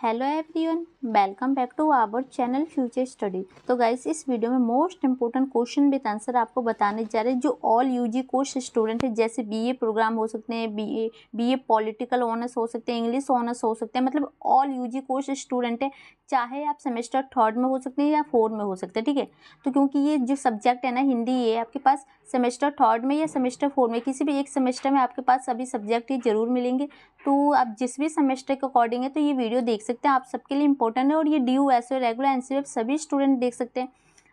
Hello everyone, welcome back to our channel future study. तो guys, इस video में most important question with answer आपको बताने जा रहे हैं। जो ऑल यूजी कोर्स स्टूडेंट है, जैसे बीए प्रोग्राम हो सकते हैं, बीए पॉलिटिकल ऑनर्स हो सकते हैं, इंग्लिश ऑनर्स हो सकते हैं, मतलब ऑल यूजी कोर्स स्टूडेंट है, चाहे आप सेमेस्टर थर्ड में हो सकते हैं या फोर्थ में हो सकते हैं। ठीक है, तो क्योंकि ये जो सब्जेक्ट है ना हिंदी, ये आपके पास सेमेस्टर थर्ड में या सेमेस्टर फोर्थ में किसी भी एक सेमेस्टर में आपके पास सभी सब्जेक्ट ये जरूर मिलेंगे। तो आप जिस भी सेमेस्टर के अकॉर्डिंग है तो ये वीडियो देख सकते हैं, आप सबके लिए इंपॉर्टेंट है। और ये ड्यू एसओ रेगुलर एनसीएफ सभी स्टूडेंट देख सकते हैं।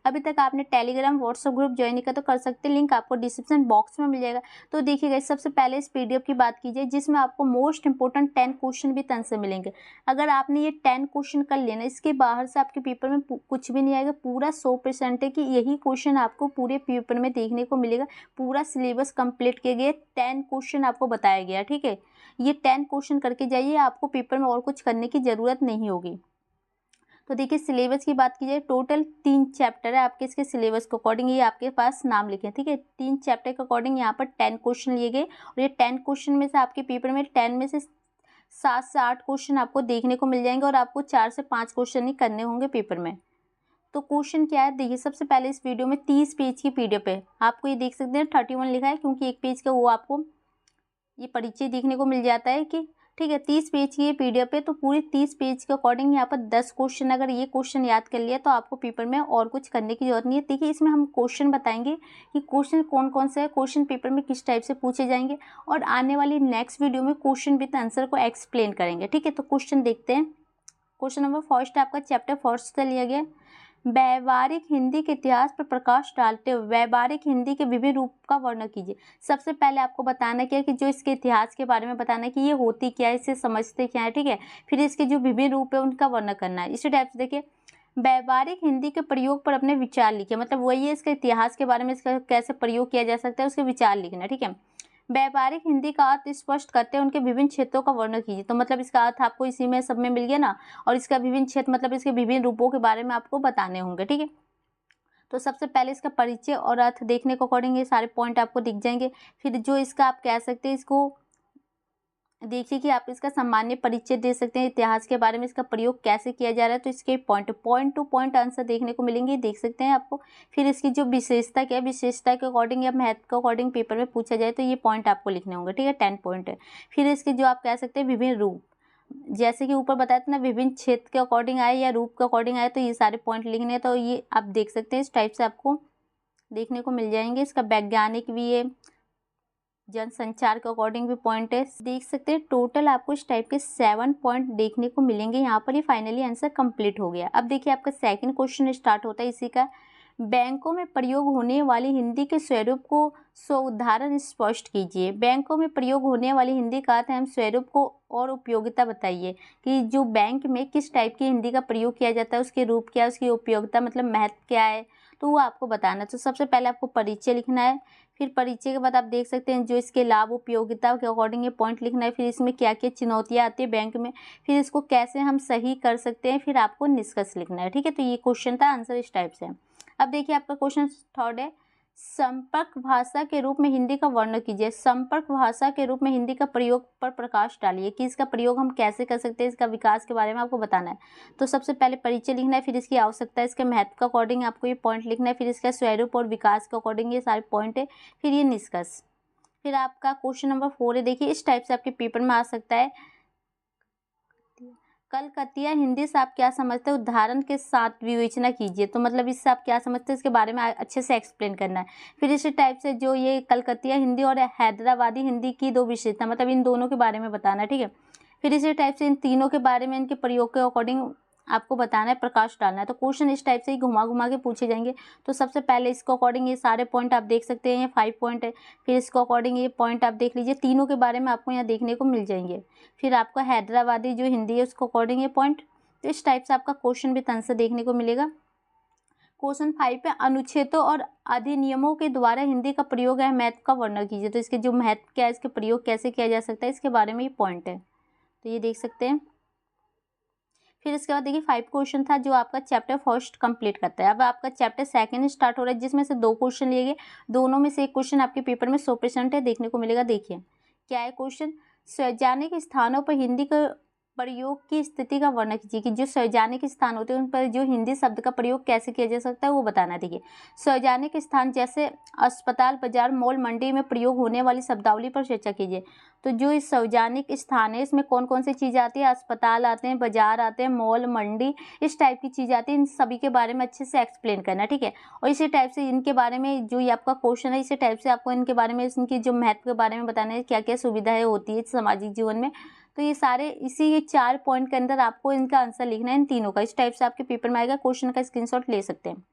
अभी तक आपने टेलीग्राम व्हाट्सएप ग्रुप ज्वाइन किया तो कर सकते हैं, लिंक आपको डिस्क्रिप्शन बॉक्स में मिल जाएगा। तो देखिएगा, सबसे पहले इस पीडीएफ की बात की जाए जिसमें आपको मोस्ट इंपोर्टेंट 10 क्वेश्चन भी आंसर मिलेंगे। अगर आपने ये 10 क्वेश्चन कर लेना, इसके बाहर से आपके पेपर में कुछ भी नहीं आएगा। पूरा 100% है कि यही क्वेश्चन आपको पूरे पेपर में देखने को मिलेगा। पूरा सिलेबस कंप्लीट किया गया, 10 क्वेश्चन आपको बताया गया। ठीक है, ये 10 क्वेश्चन करके जाइए, आपको पेपर में और कुछ करने की ज़रूरत नहीं होगी। तो देखिए, सिलेबस की बात की जाए, टोटल 3 चैप्टर है आपके इसके सिलेबस के अकॉर्डिंग, ये आपके पास नाम लिखे। ठीक है, 3 चैप्टर के अकॉर्डिंग यहाँ पर 10 क्वेश्चन लिए गए। और ये 10 क्वेश्चन में से आपके पेपर में 10 में से 7 से 8 क्वेश्चन आपको देखने को मिल जाएंगे और आपको 4 से 5 क्वेश्चन ही करने होंगे पेपर में। तो क्वेश्चन क्या है, देखिए सबसे पहले इस वीडियो में 30 पेज की पीडीएफ है। आपको ये देख सकते हैं 31 लिखा है, क्योंकि एक पेज का वो आपको ये परिचय देखने को मिल जाता है कि ठीक है 30 पेज की ये पीडीएफ है। तो पूरी 30 पेज के अकॉर्डिंग यहाँ पर 10 क्वेश्चन, अगर ये क्वेश्चन याद कर लिया तो आपको पेपर में और कुछ करने की जरूरत नहीं है। देखिए, इसमें हम क्वेश्चन बताएंगे कि क्वेश्चन कौन कौन से है, क्वेश्चन पेपर में किस टाइप से पूछे जाएंगे, और आने वाली नेक्स्ट वीडियो में क्वेश्चन विद आंसर को एक्सप्लेन करेंगे। ठीक है, तो क्वेश्चन देखते हैं। क्वेश्चन नंबर फर्स्ट आपका चैप्टर फर्स्ट से लिया गया, व्यावहारिक हिंदी के इतिहास पर प्रकाश डालते हुए व्यावहारिक हिंदी के विभिन्न रूप का वर्णन कीजिए। सबसे पहले आपको बताना क्या है कि जो इसके इतिहास के बारे में बताना है कि ये होती क्या है, इसे समझते क्या है। ठीक है, फिर इसके जो विभिन्न रूप है उनका वर्णन करना है। इसी टाइप से देखिए, व्यावहारिक हिंदी के प्रयोग पर अपने विचार लिखिए, मतलब वही है इसके इतिहास के बारे में, इसका कैसे प्रयोग किया जा सकता है उसके विचार लिखना। ठीक है, व्यावहारिक हिंदी का अर्थ स्पष्ट करते हैं उनके विभिन्न क्षेत्रों का वर्णन कीजिए। तो मतलब इसका अर्थ आपको इसी में सब में मिल गया ना, और इसका विभिन्न क्षेत्र मतलब इसके विभिन्न रूपों के बारे में आपको बताने होंगे। ठीक है, तो सबसे पहले इसका परिचय और अर्थ देखने को अकॉर्डिंग ये सारे पॉइंट आपको दिख जाएंगे। फिर जो इसका आप कह सकते हैं, इसको देखिए कि आप इसका सामान्य परिचय दे सकते हैं, इतिहास के बारे में इसका प्रयोग कैसे किया जा रहा है। तो इसके पॉइंट टू पॉइंट आंसर देखने को मिलेंगे, देख सकते हैं आपको। फिर इसकी जो विशेषता क्या है, विशेषता के अकॉर्डिंग या महत्व के अकॉर्डिंग पेपर में पूछा जाए तो ये पॉइंट आपको लिखने होंगे। ठीक है, 10 पॉइंट है। फिर इसके जो आप कह सकते हैं विभिन्न रूप, जैसे कि ऊपर बताया था ना, विभिन्न क्षेत्र के अकॉर्डिंग आए या रूप के अकॉर्डिंग आए, तो ये सारे पॉइंट लिखने हैं। तो ये आप देख सकते हैं, इस टाइप से आपको देखने को मिल जाएंगे। इसका वैज्ञानिक भी है, जनसंचार के अकॉर्डिंग भी पॉइंट है, देख सकते हैं। टोटल आपको इस टाइप के 7 पॉइंट देखने को मिलेंगे। यहाँ पर ये फाइनली आंसर कंप्लीट हो गया। अब देखिए, आपका सेकंड क्वेश्चन स्टार्ट होता है इसी का। बैंकों में प्रयोग होने वाली हिंदी के स्वरूप को उदाहरण स्पष्ट कीजिए। बैंकों में प्रयोग होने वाली हिंदी का अर्थ है, हम स्वरूप को और उपयोगिता बताइए कि जो बैंक में किस टाइप की हिंदी का प्रयोग किया जाता है, उसके रूप क्या है, उसकी उपयोगिता मतलब महत्व क्या है, तो वो आपको बताना है। तो सबसे पहले आपको परिचय लिखना है। फिर परिचय के बाद आप देख सकते हैं जो इसके लाभ उपयोगिता के अकॉर्डिंग ये पॉइंट लिखना है। फिर इसमें क्या क्या चुनौतियाँ आती है बैंक में, फिर इसको कैसे हम सही कर सकते हैं, फिर आपको निष्कर्ष लिखना है। ठीक है, तो ये क्वेश्चन था, आंसर इस टाइप से है। अब देखिए, आपका क्वेश्चन थर्ड है, संपर्क भाषा के रूप में हिंदी का वर्णन कीजिए। संपर्क भाषा के रूप में हिंदी का प्रयोग पर प्रकाश डालिए कि इसका प्रयोग हम कैसे कर सकते हैं, इसका विकास के बारे में आपको बताना है। तो सबसे पहले परिचय लिखना है, फिर इसकी आवश्यकता, इसके महत्व के अकॉर्डिंग आपको ये पॉइंट लिखना है, फिर इसका स्वरूप और विकास के अकॉर्डिंग ये सारे पॉइंट है, फिर ये निष्कर्ष। फिर आपका क्वेश्चन नंबर 4 है, देखिए इस टाइप से आपके पेपर में आ सकता है। कलकतिया हिंदी से आप क्या समझते हैं, उदाहरण के साथ विवेचना कीजिए। तो मतलब इससे आप क्या समझते हैं, इसके बारे में अच्छे से एक्सप्लेन करना है। फिर इसी टाइप से जो ये कलकतिया हिंदी और हैदराबादी हिंदी की दो विशेषता, मतलब इन दोनों के बारे में बताना है। ठीक है, फिर इसी टाइप से इन तीनों के बारे में, इनके प्रयोग के अकॉर्डिंग आपको बताना है, प्रकाश डालना है। तो क्वेश्चन इस टाइप से ही घुमा घुमा के पूछे जाएंगे। तो सबसे पहले इसको अकॉर्डिंग ये सारे पॉइंट आप देख सकते हैं, ये 5 पॉइंट है। फिर इसको अकॉर्डिंग ये पॉइंट आप देख लीजिए, तीनों के बारे में आपको यहाँ देखने को मिल जाएंगे। फिर आपका हैदराबादी जो हिंदी है उसको अकॉर्डिंग ये पॉइंट। तो इस टाइप से आपका क्वेश्चन विद आंसर देखने को मिलेगा। क्वेश्चन 5 पे, अनुच्छेदों और अधिनियमों के द्वारा हिंदी का प्रयोग है, महत्व का वर्णन कीजिए। तो इसके जो महत्व क्या है, इसके प्रयोग कैसे किया जा सकता है, इसके बारे में ये पॉइंट है। तो ये देख सकते हैं। फिर इसके बाद देखिए 5 क्वेश्चन था जो आपका चैप्टर फर्स्ट कंप्लीट करता है। अब आपका चैप्टर सेकंड स्टार्ट हो रहा है, जिसमें से 2 क्वेश्चन लिए गए। दोनों में से एक क्वेश्चन आपके पेपर में 100% है, देखने को मिलेगा। देखिए क्या है क्वेश्चन, सार्वजनिक स्थानों पर हिंदी का प्रयोग की स्थिति का वर्णन कीजिए कि जो सार्वजनिक स्थान होते हैं उन पर जो हिंदी शब्द का प्रयोग कैसे किया जा सकता है वो बताना। देखिए, सार्वजनिक स्थान जैसे अस्पताल, बाजार, मॉल, मंडी में प्रयोग होने वाली शब्दावली पर चर्चा कीजिए। तो जो इस सार्वजनिक स्थान है इसमें कौन कौन सी चीज़ें आती है? अस्पताल आते हैं, बाजार आते हैं, मॉल, मंडी, इस टाइप की चीज़ आती है। इन सभी के बारे में अच्छे से एक्सप्लेन करना, ठीक है। और इसी टाइप से इनके बारे में जो ये आपका क्वेश्चन है, इसी टाइप से आपको इनके बारे में, इनकी जो महत्व के बारे में बताना है, क्या क्या सुविधाएं होती है सामाजिक जीवन में। तो ये सारे ये 4 पॉइंट के अंदर आपको इनका आंसर लिखना है, इन तीनों का। इस टाइप से आपके पेपर में आएगा, क्वेश्चन का स्क्रीनशॉट ले सकते हैं।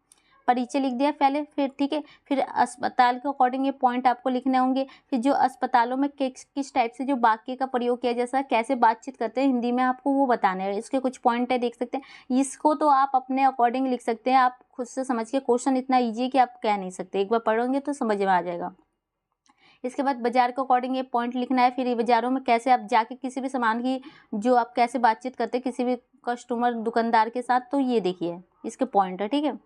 परिचय लिख दिया पहले, फिर ठीक है, फिर अस्पताल के अकॉर्डिंग ये पॉइंट आपको लिखने होंगे। फिर जो अस्पतालों में किस टाइप से जो वाक्य का प्रयोग किया जैसा कैसे बातचीत करते हैं हिंदी में, आपको वो बताना है। इसके कुछ पॉइंट है, देख सकते हैं। इसको तो आप अपने अकॉर्डिंग लिख सकते हैं, आप खुद से समझ के। क्वेश्चन इतना ईजी है कि आप कह नहीं सकते, एक बार पढ़ोगे तो समझ में आ जाएगा। इसके बाद बाजार के अकॉर्डिंग ये पॉइंट लिखना है। फिर ये बाजारों में कैसे आप जाके किसी भी सामान की जो आप कैसे बातचीत करते हैं किसी भी कस्टमर दुकानदार के साथ, तो ये देखिए इसके पॉइंट है, ठीक है।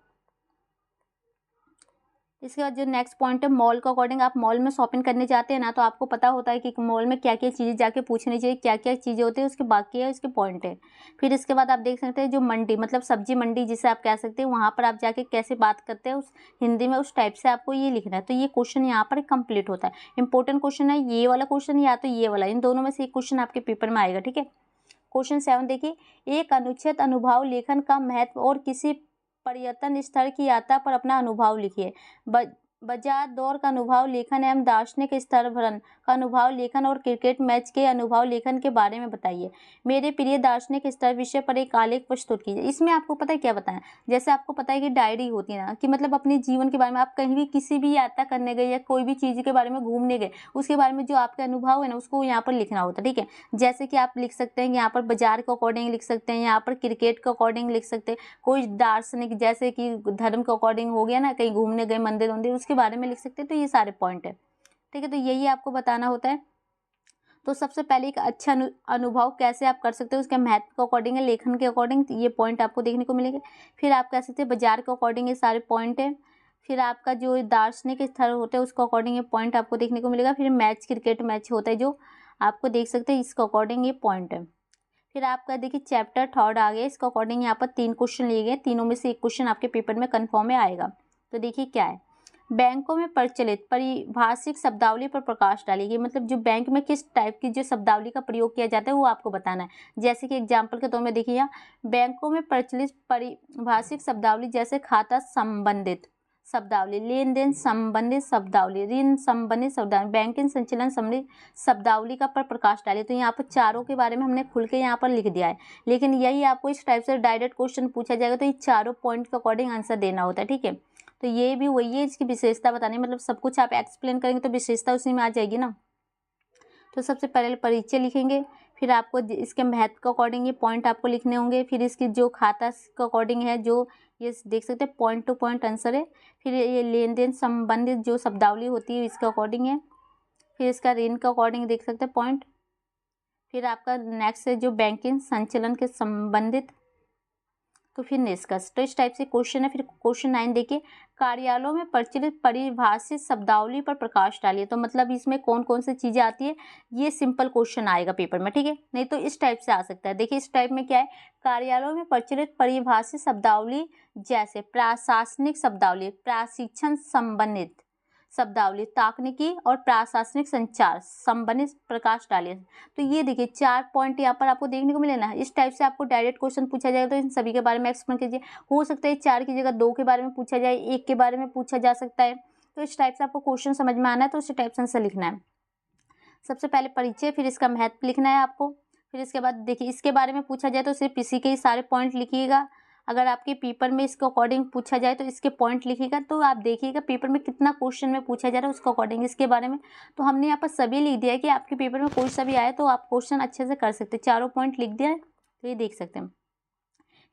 इसके बाद जो नेक्स्ट पॉइंट है मॉल के अकॉर्डिंग, आप मॉल में शॉपिंग करने जाते हैं ना, तो आपको पता होता है कि मॉल में क्या क्या चीज़ें जाके पूछनी चाहिए, क्या क्या चीज़ें होती है, उसके बाकी है, उसके पॉइंट है। फिर इसके बाद आप देख सकते हैं जो मंडी मतलब सब्जी मंडी जिसे आप कह सकते हैं, वहाँ पर आप जाके कैसे बात करते हैं उस हिंदी में, उस टाइप से आपको ये लिखना है। तो ये क्वेश्चन यहाँ पर कंप्लीट होता है। इंपॉर्टेंट क्वेश्चन है ये वाला क्वेश्चन या तो ये वाला, इन दोनों में से एक क्वेश्चन आपके पेपर में आएगा, ठीक है। क्वेश्चन 7 देखिए, एक अनुचित अनुभव लेखन का महत्व और किसी पर्यटन स्थल की यात्रा पर अपना अनुभव लिखिए। बाजार दौर का अनुभव लेखन एवं दार्शनिक स्थल भ्रमण का अनुभव लेखन और क्रिकेट मैच के अनुभव लेखन के बारे में बताइए। मेरे प्रिय दार्शनिक स्थल विषय पर एक आलेख प्रस्तुत कीजिए। इसमें आपको पता है क्या बताएं, जैसे आपको पता है कि डायरी होती है ना, कि मतलब अपने जीवन के बारे में, आप कहीं भी किसी भी यात्रा करने गए या कोई भी चीज़ के बारे में घूमने गए, उसके बारे में जो आपके अनुभव है ना उसको यहाँ पर लिखना होता है, ठीक है। जैसे कि आप लिख सकते हैं यहाँ पर बाजार के अकॉर्डिंग लिख सकते हैं, यहाँ पर क्रिकेट के अकॉर्डिंग लिख सकते हैं, कोई दार्शनिक जैसे कि धर्म के अकॉर्डिंग हो गया ना, कहीं घूमने गए मंदिर वंदिर उसके बारे में लिख सकते हैं। तो ये सारे पॉइंट है, ठीक है। तो यही आपको बताना होता है। तो सबसे पहले एक अच्छा अनुभव कैसे आप कर सकते हो उसके महत्व के अकॉर्डिंग है, लेखन के अकॉर्डिंग ये पॉइंट आपको देखने को मिलेंगे। फिर आप कह सकते हैं बाजार के अकॉर्डिंग ये सारे पॉइंट है। फिर आपका जो दार्शनिक स्थल होते हैं उसके अकॉर्डिंग ये पॉइंट आपको देखने को मिलेगा। फिर मैच क्रिकेट मैच होता है जो आपको देख सकते हैं, इसके अकॉर्डिंग ये पॉइंट है। फिर आपका देखिए चैप्टर 3 आ गया, इसके अकॉर्डिंग यहाँ पर 3 क्वेश्चन लिए गए, तीनों में से एक क्वेश्चन आपके पेपर में कन्फर्म में आएगा। तो देखिए क्या है, बैंकों में प्रचलित परिभाषिक शब्दावली पर प्रकाश डालिए। मतलब जो बैंक में किस टाइप की जो शब्दावली का प्रयोग किया जाता है वो आपको बताना है। जैसे कि एग्जाम्पल के तौर में देखिए यहाँ, बैंकों में प्रचलित परिभाषिक शब्दावली जैसे खाता संबंधित शब्दावली, लेन देन संबंधित शब्दावली, ऋण संबंधित शब्दावली, बैंकिंग संचालन संबंधित शब्दावली का पर प्रकाश डालिए। तो यहाँ पर चारों के बारे में हमने खुल के यहाँ पर लिख दिया है, लेकिन यही आपको इस टाइप से डायरेक्ट क्वेश्चन पूछा जाएगा तो ये चारों पॉइंट के अकॉर्डिंग आंसर देना होता है, ठीक है। तो ये भी वही है, इसकी विशेषता बतानी, मतलब सब कुछ आप एक्सप्लेन करेंगे तो विशेषता उसी में आ जाएगी ना। तो सबसे पहले परिचय लिखेंगे, फिर आपको इसके महत्व के अकॉर्डिंग ये पॉइंट आपको लिखने होंगे। फिर इसकी जो खाता के अकॉर्डिंग है, जो ये देख सकते हैं पॉइंट टू पॉइंट आंसर है। फिर ये लेन देन संबंधित जो शब्दावली होती है इसके अकॉर्डिंग है। फिर इसका ऋण के अकॉर्डिंग देख सकते हैं पॉइंट। फिर आपका नेक्स्ट है जो बैंकिंग संचालन के संबंधित, तो फिर निष्कर्ष। तो इस टाइप से क्वेश्चन है। फिर क्वेश्चन 9 देखिए, कार्यालयों में प्रचलित परिभाषित शब्दावली पर प्रकाश डालिए। तो मतलब इसमें कौन कौन सी चीज़ें आती है, ये सिंपल क्वेश्चन आएगा पेपर में, ठीक है। नहीं तो इस टाइप से आ सकता है। देखिए इस टाइप में क्या है, कार्यालयों में प्रचलित परिभाषित शब्दावली जैसे प्रशासनिक शब्दावली, प्रशिक्षण संबंधित शब्दावली, तकनीकी और प्रशासनिक संचार संबंधित प्रकाश डालिए। तो ये देखिए 4 पॉइंट यहाँ पर आपको देखने को मिले ना। इस टाइप से आपको डायरेक्ट क्वेश्चन पूछा जाएगा तो इन सभी के बारे में एक्सप्लेन कीजिए। हो सकता है 4 की जगह 2 के बारे में पूछा जाए, 1 के बारे में पूछा जा सकता है। तो इस टाइप से आपको क्वेश्चन समझ में आना है तो इस टाइप से आंसर लिखना है। सबसे पहले परिचय, फिर इसका महत्व लिखना है आपको। फिर इसके बाद देखिए इसके बारे में पूछा जाए तो सिर्फ इसी के ही सारे पॉइंट लिखिएगा। अगर आपके पेपर में इसके अकॉर्डिंग पूछा जाए तो इसके पॉइंट लिखिएगा। तो आप देखिएगा पेपर में कितना क्वेश्चन में पूछा जा रहा है उसके अकॉर्डिंग इसके बारे में। तो हमने यहाँ पर सभी लिख दिया है कि आपके पेपर में कोई सा भी आए तो आप क्वेश्चन अच्छे से कर सकते हैं। चारों पॉइंट लिख दिया है तो ये देख सकते हैं।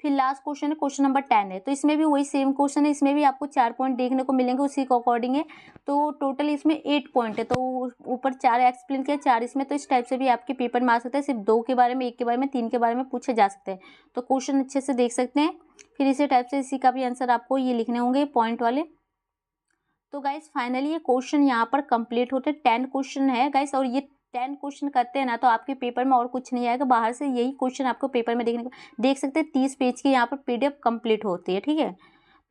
फिर लास्ट क्वेश्चन है क्वेश्चन नंबर 10 है। तो इसमें भी वही सेम क्वेश्चन है, इसमें भी आपको 4 पॉइंट देखने को मिलेंगे उसी के अकॉर्डिंग है। तो टोटल इसमें 8 पॉइंट है। तो ऊपर 4 एक्सप्लेन किया, 4 इसमें। तो इस टाइप से भी आपके पेपर में आ सकता है, सिर्फ 2 के बारे में, 1 के बारे में, 3 के बारे में पूछे जा सकते हैं। तो क्वेश्चन अच्छे से देख सकते हैं। फिर इसी टाइप से इसी का भी आंसर आपको ये लिखने होंगे पॉइंट वाले। तो गाइस फाइनली ये क्वेश्चन यहाँ पर कंप्लीट होते हैं। 10 क्वेश्चन है गाइस, और ये 10 क्वेश्चन करते हैं ना तो आपके पेपर में और कुछ नहीं आएगा, बाहर से यही क्वेश्चन आपको पेपर में देखने को देख सकते हैं। 30 पेज की यहाँ पर PDF कंप्लीट होती है, ठीक है।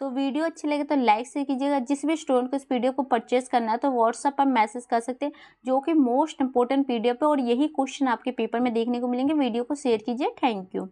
तो वीडियो अच्छी लगे तो लाइक से कीजिएगा। जिस भी स्टूडेंट को इस पीडीएफ को परचेस करना है तो व्हाट्सएप पर मैसेज कर सकते हैं, जो कि मोस्ट इंपॉर्टेंट PDF है और यही क्वेश्चन आपके पेपर में देखने को मिलेंगे। वीडियो को शेयर कीजिए। Thank you.